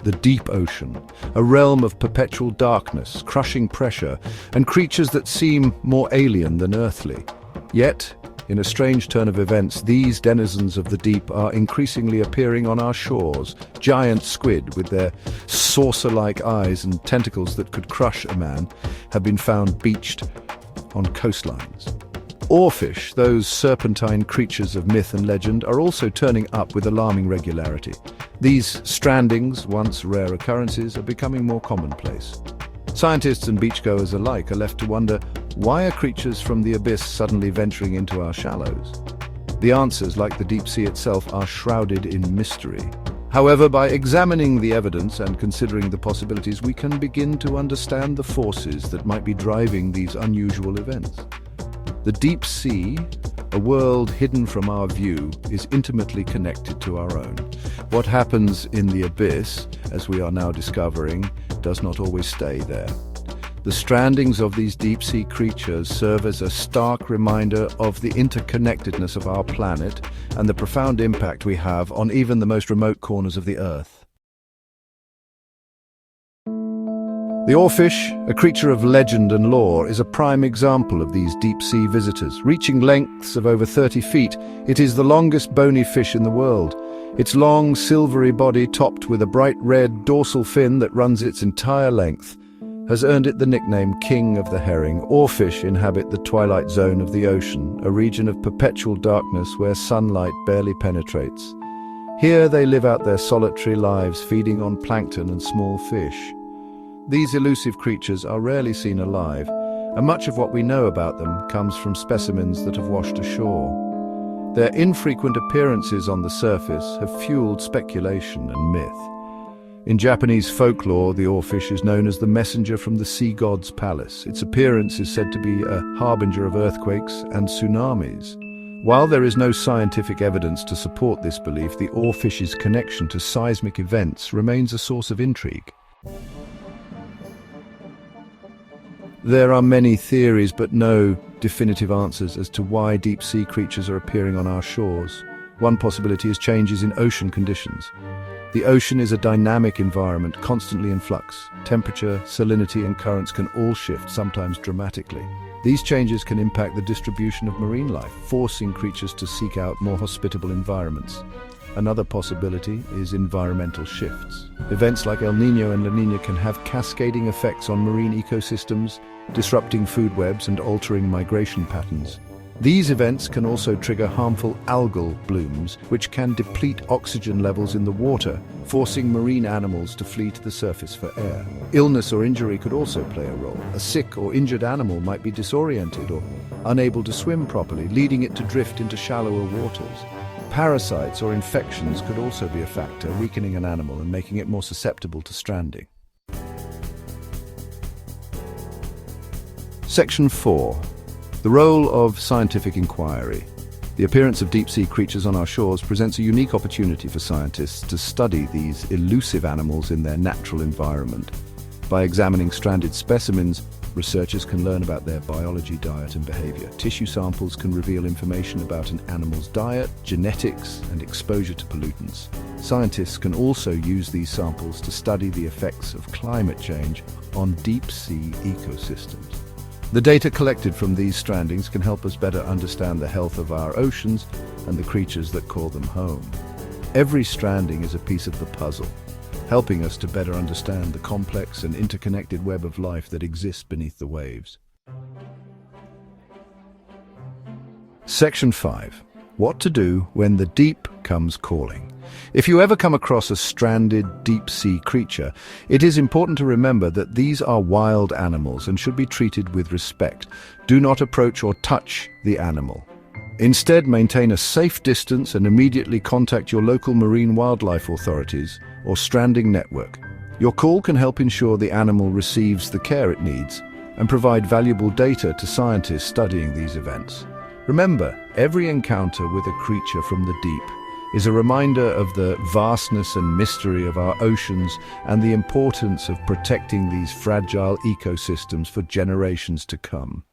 the deep ocean, a realm of perpetual darkness, crushing pressure, and creatures that seem more alien than earthly. Yet, in a strange turn of events, these denizens of the deep are increasingly appearing on our shores. Giant squid, with their saucer-like eyes and tentacles that could crush a man, have been found beached on coastlines. Oarfish, those serpentine creatures of myth and legend, are also turning up with alarming regularity. These strandings, once rare occurrences, are becoming more commonplace. Scientists and beachgoers alike are left to wonder, why are creatures from the abyss suddenly venturing into our shallows? The answers, like the deep sea itself, are shrouded in mystery. However, by examining the evidence and considering the possibilities, we can begin to understand the forces that might be driving these unusual events. The deep sea, a world hidden from our view, is intimately connected to our own. What happens in the abyss, as we are now discovering, does not always stay there. The strandings of these deep-sea creatures serve as a stark reminder of the interconnectedness of our planet and the profound impact we have on even the most remote corners of the Earth. The oarfish, a creature of legend and lore, is a prime example of these deep-sea visitors. Reaching lengths of over 30 feet, it is the longest bony fish in the world. Its long, silvery body, topped with a bright red dorsal fin that runs its entire length, has earned it the nickname King of the Herring. Oarfish inhabit the twilight zone of the ocean, a region of perpetual darkness where sunlight barely penetrates. Here they live out their solitary lives, feeding on plankton and small fish. These elusive creatures are rarely seen alive, and much of what we know about them comes from specimens that have washed ashore. Their infrequent appearances on the surface have fueled speculation and myth. In Japanese folklore, the oarfish is known as the messenger from the sea god's palace. Its appearance is said to be a harbinger of earthquakes and tsunamis. While there is no scientific evidence to support this belief, the oarfish's connection to seismic events remains a source of intrigue. There are many theories, but no definitive answers as to why deep-sea creatures are appearing on our shores. One possibility is changes in ocean conditions. The ocean is a dynamic environment, constantly in flux. Temperature, salinity, and currents can all shift, sometimes dramatically. These changes can impact the distribution of marine life, forcing creatures to seek out more hospitable environments. Another possibility is environmental shifts. Events like El Niño and La Niña can have cascading effects on marine ecosystems, disrupting food webs and altering migration patterns. These events can also trigger harmful algal blooms, which can deplete oxygen levels in the water, forcing marine animals to flee to the surface for air. Illness or injury could also play a role. A sick or injured animal might be disoriented or unable to swim properly, leading it to drift into shallower waters. Parasites or infections could also be a factor, weakening an animal and making it more susceptible to stranding. Section 4. The role of scientific inquiry. The appearance of deep-sea creatures on our shores presents a unique opportunity for scientists to study these elusive animals in their natural environment. By examining stranded specimens, researchers can learn about their biology, diet, and behavior. Tissue samples can reveal information about an animal's diet, genetics, and exposure to pollutants. Scientists can also use these samples to study the effects of climate change on deep-sea ecosystems. The data collected from these strandings can help us better understand the health of our oceans and the creatures that call them home. Every stranding is a piece of the puzzle, helping us to better understand the complex and interconnected web of life that exists beneath the waves. Section 5. What to do when the deep comes calling. If you ever come across a stranded deep-sea creature, it is important to remember that these are wild animals and should be treated with respect. Do not approach or touch the animal. Instead, maintain a safe distance and immediately contact your local marine wildlife authorities or stranding network. Your call can help ensure the animal receives the care it needs and provide valuable data to scientists studying these events. Remember, every encounter with a creature from the deep is a reminder of the vastness and mystery of our oceans and the importance of protecting these fragile ecosystems for generations to come.